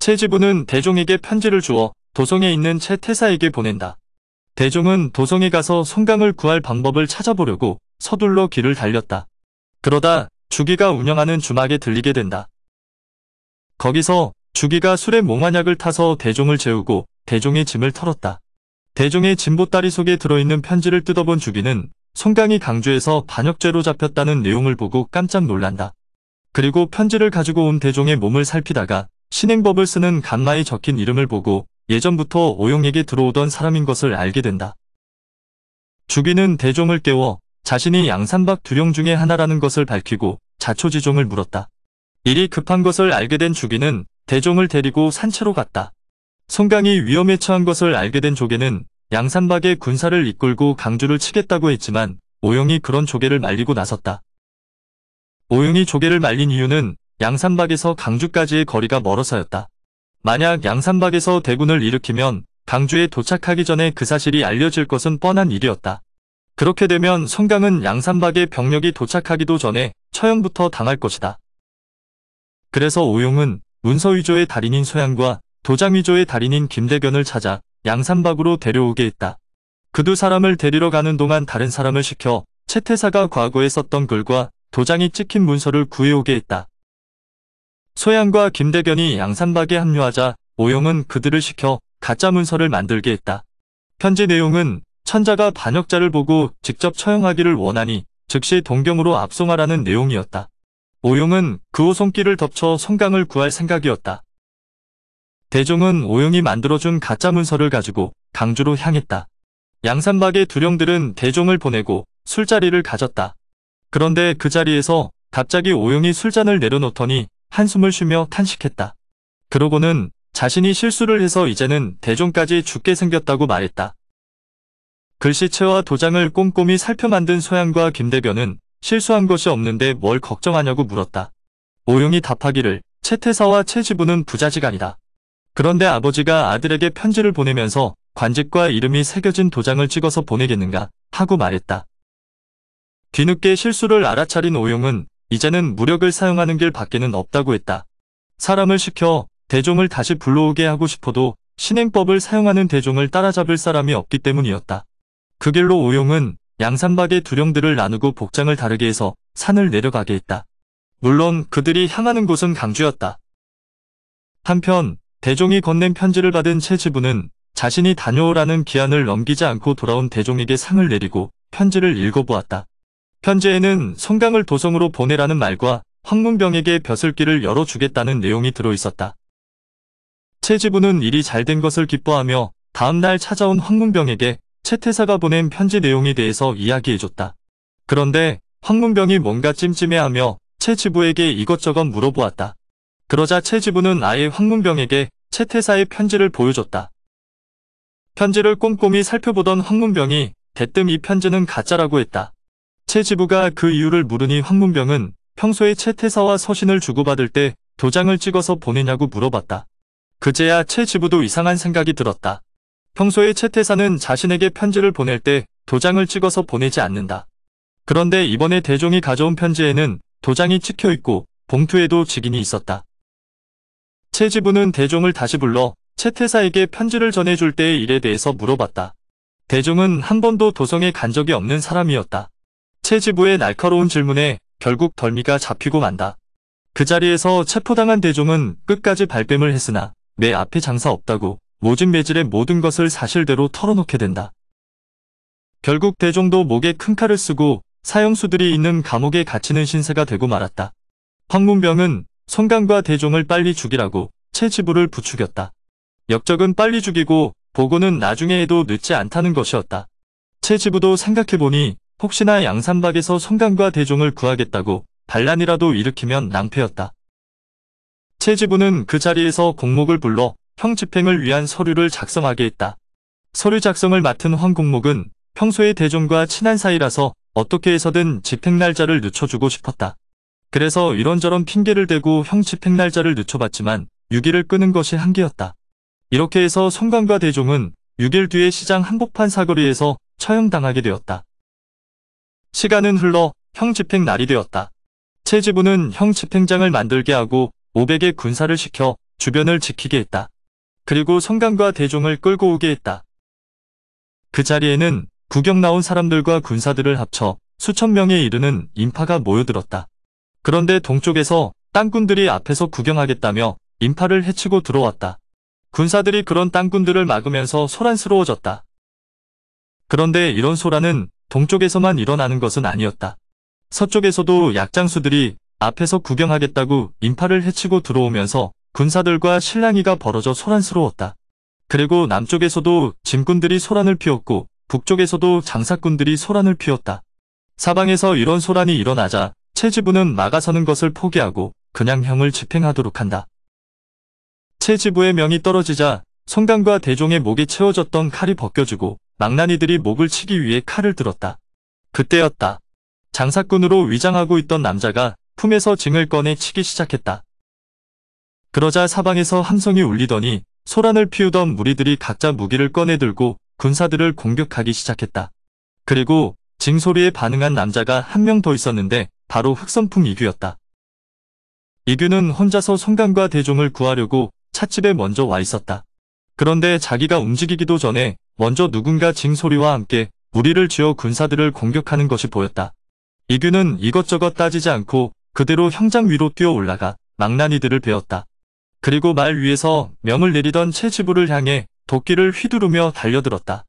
최지부는 대종에게 편지를 주어 도성에 있는 최태사에게 보낸다. 대종은 도성에 가서 송강을 구할 방법을 찾아보려고 서둘러 길을 달렸다. 그러다 주기가 운영하는 주막에 들리게 된다. 거기서 주기가 술에 몽환약을 타서 대종을 재우고 대종의 짐을 털었다. 대종의 짐보따리 속에 들어있는 편지를 뜯어본 주기는 송강이 강주에서 반역죄로 잡혔다는 내용을 보고 깜짝 놀란다. 그리고 편지를 가지고 온 대종의 몸을 살피다가 신행법을 쓰는 간마에 적힌 이름을 보고 예전부터 오용에게 들어오던 사람인 것을 알게 된다. 주기는 대종을 깨워 자신이 양산박 두령 중의 하나라는 것을 밝히고 자초지종을 물었다. 일이 급한 것을 알게 된 주기는 대종을 데리고 산채로 갔다. 송강이 위험에 처한 것을 알게 된 조계는 양산박의 군사를 이끌고 강주를 치겠다고 했지만 오용이 그런 조계를 말리고 나섰다. 오용이 조계를 말린 이유는 양산박에서 강주까지의 거리가 멀어서였다. 만약 양산박에서 대군을 일으키면 강주에 도착하기 전에 그 사실이 알려질 것은 뻔한 일이었다. 그렇게 되면 송강은 양산박의 병력이 도착하기도 전에 처형부터 당할 것이다. 그래서 오용은 문서위조의 달인인 소양과 도장위조의 달인인 김대견을 찾아 양산박으로 데려오게 했다. 그 두 사람을 데리러 가는 동안 다른 사람을 시켜 최태사가 과거에 썼던 글과 도장이 찍힌 문서를 구해오게 했다. 소양과 김대견이 양산박에 합류하자 오용은 그들을 시켜 가짜 문서를 만들게 했다. 편지 내용은 천자가 반역자를 보고 직접 처형하기를 원하니 즉시 동경으로 압송하라는 내용이었다. 오용은 그 오송길을 덮쳐 송강을 구할 생각이었다. 대종은 오용이 만들어준 가짜 문서를 가지고 강주로 향했다. 양산박의 두령들은 대종을 보내고 술자리를 가졌다. 그런데 그 자리에서 갑자기 오용이 술잔을 내려놓더니 한숨을 쉬며 탄식했다. 그러고는 자신이 실수를 해서 이제는 대종까지 죽게 생겼다고 말했다. 글씨체와 도장을 꼼꼼히 살펴 만든 소양과 김대견은 실수한 것이 없는데 뭘 걱정하냐고 물었다. 오용이 답하기를 최태사와 최지부는 부자지간이다. 그런데 아버지가 아들에게 편지를 보내면서 관직과 이름이 새겨진 도장을 찍어서 보내겠는가 하고 말했다. 뒤늦게 실수를 알아차린 오용은 이제는 무력을 사용하는 길 밖에는 없다고 했다. 사람을 시켜 대종을 다시 불러오게 하고 싶어도 신행법을 사용하는 대종을 따라잡을 사람이 없기 때문이었다. 그 길로 오용은 양산박의 두령들을 나누고 복장을 다르게 해서 산을 내려가게 했다. 물론 그들이 향하는 곳은 강주였다. 한편 대종이 건넨 편지를 받은 최지부는 자신이 다녀오라는 기한을 넘기지 않고 돌아온 대종에게 상을 내리고 편지를 읽어보았다. 편지에는 송강을 도성으로 보내라는 말과 황문병에게 벼슬길을 열어주겠다는 내용이 들어있었다. 최지부는 일이 잘된 것을 기뻐하며 다음날 찾아온 황문병에게 최태사가 보낸 편지 내용에 대해서 이야기해줬다. 그런데 황문병이 뭔가 찜찜해하며 최지부에게 이것저것 물어보았다. 그러자 최지부는 아예 황문병에게 최태사의 편지를 보여줬다. 편지를 꼼꼼히 살펴보던 황문병이 대뜸 이 편지는 가짜라고 했다. 최지부가 그 이유를 물으니 황문병은 평소에 최태사와 서신을 주고받을 때 도장을 찍어서 보내냐고 물어봤다. 그제야 최지부도 이상한 생각이 들었다. 평소에 최태사는 자신에게 편지를 보낼 때 도장을 찍어서 보내지 않는다. 그런데 이번에 대종이 가져온 편지에는 도장이 찍혀있고 봉투에도 직인이 있었다. 최지부는 대종을 다시 불러 최태사에게 편지를 전해줄 때의 일에 대해서 물어봤다. 대종은 한 번도 도성에 간 적이 없는 사람이었다. 최지부의 날카로운 질문에 결국 덜미가 잡히고 만다. 그 자리에서 체포당한 대종은 끝까지 발뺌을 했으나 내 앞에 장사 없다고 모진 매질의 모든 것을 사실대로 털어놓게 된다. 결국 대종도 목에 큰 칼을 쓰고 사형수들이 있는 감옥에 갇히는 신세가 되고 말았다. 황문병은 송강과 대종을 빨리 죽이라고 최지부를 부추겼다. 역적은 빨리 죽이고 보고는 나중에 해도 늦지 않다는 것이었다. 최지부도 생각해보니 혹시나 양산박에서 송강과 대종을 구하겠다고 반란이라도 일으키면 낭패였다. 최지부는 그 자리에서 공목을 불러 형집행을 위한 서류를 작성하게 했다. 서류 작성을 맡은 황공목은 평소에 대종과 친한 사이라서 어떻게 해서든 집행 날짜를 늦춰주고 싶었다. 그래서 이런저런 핑계를 대고 형 집행 날짜를 늦춰봤지만 6일을 끄는 것이 한계였다. 이렇게 해서 송강과 대종은 6일 뒤에 시장 한복판 사거리에서 처형당하게 되었다. 시간은 흘러 형 집행 날이 되었다. 최지부는 형 집행장을 만들게 하고 500의 군사를 시켜 주변을 지키게 했다. 그리고 성강과 대종을 끌고 오게 했다. 그 자리에는 구경 나온 사람들과 군사들을 합쳐 수천 명에 이르는 인파가 모여들었다. 그런데 동쪽에서 땅군들이 앞에서 구경하겠다며 인파를 해치고 들어왔다. 군사들이 그런 땅군들을 막으면서 소란스러워졌다. 그런데 이런 소란은 동쪽에서만 일어나는 것은 아니었다. 서쪽에서도 약장수들이 앞에서 구경하겠다고 인파를 해치고 들어오면서 군사들과 실랑이가 벌어져 소란스러웠다. 그리고 남쪽에서도 짐꾼들이 소란을 피웠고 북쪽에서도 장사꾼들이 소란을 피웠다. 사방에서 이런 소란이 일어나자 채지부는 막아서는 것을 포기하고 그냥 형을 집행하도록 한다. 채지부의 명이 떨어지자 송강과 대종의 목에 채워졌던 칼이 벗겨지고 망나니들이 목을 치기 위해 칼을 들었다. 그때였다. 장사꾼으로 위장하고 있던 남자가 품에서 징을 꺼내 치기 시작했다. 그러자 사방에서 함성이 울리더니 소란을 피우던 무리들이 각자 무기를 꺼내 들고 군사들을 공격하기 시작했다. 그리고 징 소리에 반응한 남자가 한 명 더 있었는데 바로 흑선풍 이규였다. 이규는 혼자서 송강과 대종을 구하려고 찻집에 먼저 와 있었다. 그런데 자기가 움직이기도 전에 먼저 누군가 징 소리와 함께 무리를 쥐어 군사들을 공격하는 것이 보였다. 이규는 이것저것 따지지 않고 그대로 형장 위로 뛰어 올라가 망나니들을 베었다. 그리고 말 위에서 명을 내리던 채지부를 향해 도끼를 휘두르며 달려들었다.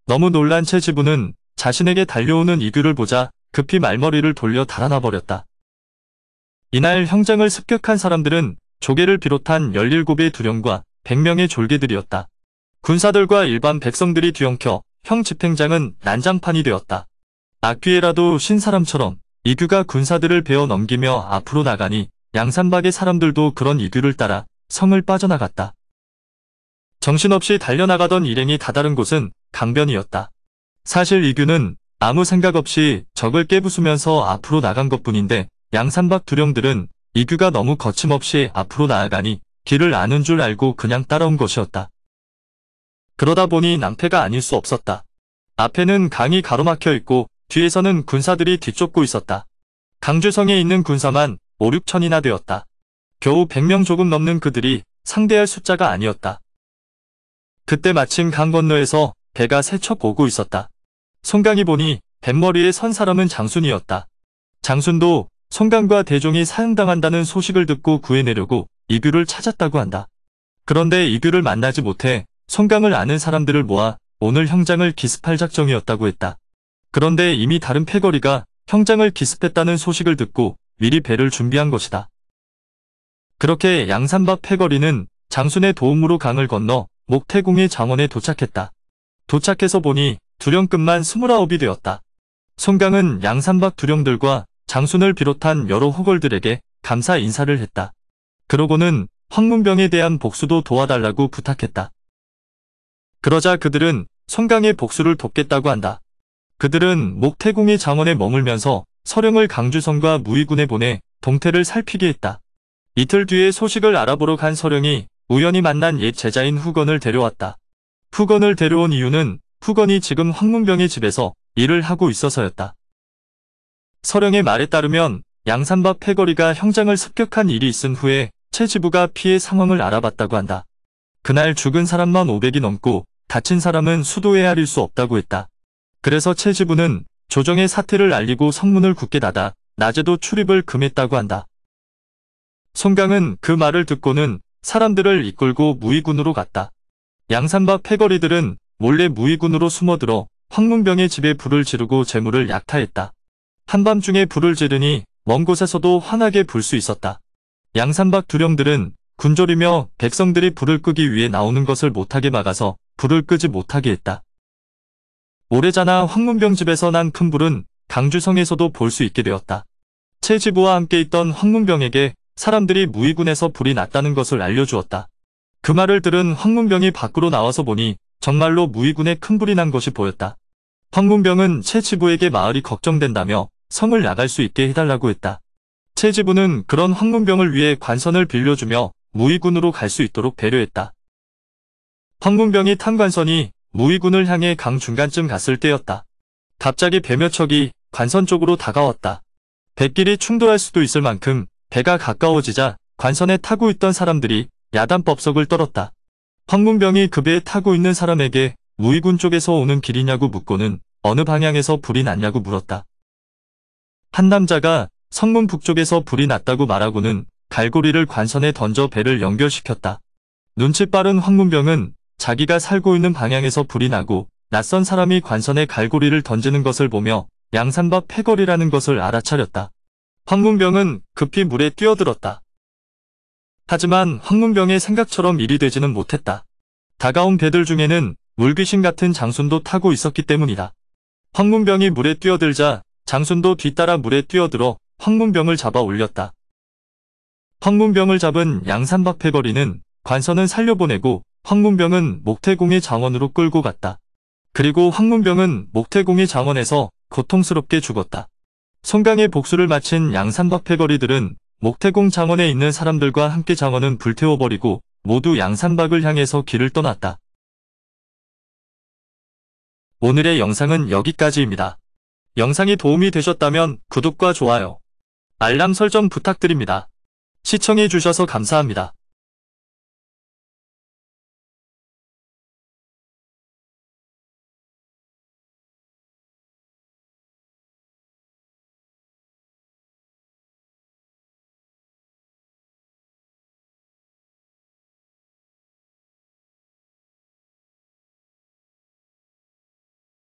너무 놀란 채지부는 자신에게 달려오는 이규를 보자 급히 말머리를 돌려 달아나 버렸다. 이날 형장을 습격한 사람들은 조개를 비롯한 17의 두령과 100명의 졸개들이었다. 군사들과 일반 백성들이 뒤엉켜 형 집행장은 난장판이 되었다. 악귀에라도 신 사람처럼 이규가 군사들을 베어 넘기며 앞으로 나가니 양산박의 사람들도 그런 이규를 따라 성을 빠져나갔다. 정신없이 달려나가던 일행이 다다른 곳은 강변이었다. 사실 이규는 아무 생각 없이 적을 깨부수면서 앞으로 나간 것뿐인데 양산박 두령들은 이규가 너무 거침없이 앞으로 나아가니 길을 아는 줄 알고 그냥 따라온 것이었다. 그러다 보니 낭패가 아닐 수 없었다. 앞에는 강이 가로막혀 있고 뒤에서는 군사들이 뒤쫓고 있었다. 강주성에 있는 군사만 5, 6천이나 되었다. 겨우 100명 조금 넘는 그들이 상대할 숫자가 아니었다. 그때 마침 강 건너에서 배가 세척 오고 있었다. 송강이 보니 뱃머리에 선 사람은 장순이었다. 장순도 송강과 대종이 사형당한다는 소식을 듣고 구해내려고 이규를 찾았다고 한다. 그런데 이규를 만나지 못해 송강을 아는 사람들을 모아 오늘 형장을 기습할 작정이었다고 했다. 그런데 이미 다른 패거리가 형장을 기습했다는 소식을 듣고 미리 배를 준비한 것이다. 그렇게 양산박 패거리는 장순의 도움으로 강을 건너 목태공의 장원에 도착했다. 도착해서 보니 두령급만 29이 되었다. 송강은 양산박 두령들과 장순을 비롯한 여러 호걸들에게 감사 인사를 했다. 그러고는 황문병에 대한 복수도 도와달라고 부탁했다. 그러자 그들은 송강의 복수를 돕겠다고 한다. 그들은 목태공의 장원에 머물면서 서령을 강주성과 무의군에 보내 동태를 살피게 했다. 이틀 뒤에 소식을 알아보러 간 서령이 우연히 만난 옛 제자인 후건을 데려왔다. 후건을 데려온 이유는 후건이 지금 황문병의 집에서 일을 하고 있어서였다. 서령의 말에 따르면 양산박 패거리가 형장을 습격한 일이 있은 후에 채지부가 피해 상황을 알아봤다고 한다. 그날 죽은 사람만 500이 넘고 다친 사람은 수도 헤아릴 수 없다고 했다. 그래서 채지부는 조정의 사태를 알리고 성문을 굳게 닫아 낮에도 출입을 금했다고 한다. 송강은 그 말을 듣고는 사람들을 이끌고 무의군으로 갔다. 양산박 패거리들은 몰래 무의군으로 숨어들어 황문병의 집에 불을 지르고 재물을 약탈했다. 한밤중에 불을 지르니 먼 곳에서도 환하게 불 수 있었다. 양산박 두령들은 군졸이며 백성들이 불을 끄기 위해 나오는 것을 못하게 막아서 불을 끄지 못하게 했다. 오래전에 황문병 집에서 난 큰 불은 강주성에서도 볼 수 있게 되었다. 채지부와 함께 있던 황문병에게 사람들이 무의군에서 불이 났다는 것을 알려주었다. 그 말을 들은 황문병이 밖으로 나와서 보니 정말로 무의군에 큰 불이 난 것이 보였다. 황문병은 채지부에게 마을이 걱정된다며 성을 나갈 수 있게 해달라고 했다. 채지부는 그런 황문병을 위해 관선을 빌려주며 무의군으로 갈 수 있도록 배려했다. 황문병이 탄 관선이 무의군을 향해 강 중간쯤 갔을 때였다. 갑자기 배 몇 척이 관선 쪽으로 다가왔다. 배끼리 충돌할 수도 있을 만큼 배가 가까워지자 관선에 타고 있던 사람들이 야단법석을 떨었다. 황문병이 그 배에 타고 있는 사람에게 무의군 쪽에서 오는 길이냐고 묻고는 어느 방향에서 불이 났냐고 물었다. 한 남자가 성문 북쪽에서 불이 났다고 말하고는 갈고리를 관선에 던져 배를 연결시켰다. 눈치 빠른 황문병은 자기가 살고 있는 방향에서 불이 나고 낯선 사람이 관선에 갈고리를 던지는 것을 보며 양산박 패거리라는 것을 알아차렸다. 황문병은 급히 물에 뛰어들었다. 하지만 황문병의 생각처럼 일이 되지는 못했다. 다가온 배들 중에는 물귀신 같은 장순도 타고 있었기 때문이다. 황문병이 물에 뛰어들자 장순도 뒤따라 물에 뛰어들어 황문병을 잡아 올렸다. 황문병을 잡은 양산박 패거리는 관선은 살려보내고 황문병은 목태공의 장원으로 끌고 갔다. 그리고 황문병은 목태공의 장원에서 고통스럽게 죽었다. 송강의 복수를 마친 양산박 패거리들은 목태공 장원에 있는 사람들과 함께 장원은 불태워버리고 모두 양산박을 향해서 길을 떠났다. 오늘의 영상은 여기까지입니다. 영상이 도움이 되셨다면 구독과 좋아요, 알람 설정 부탁드립니다. 시청해주셔서 감사합니다.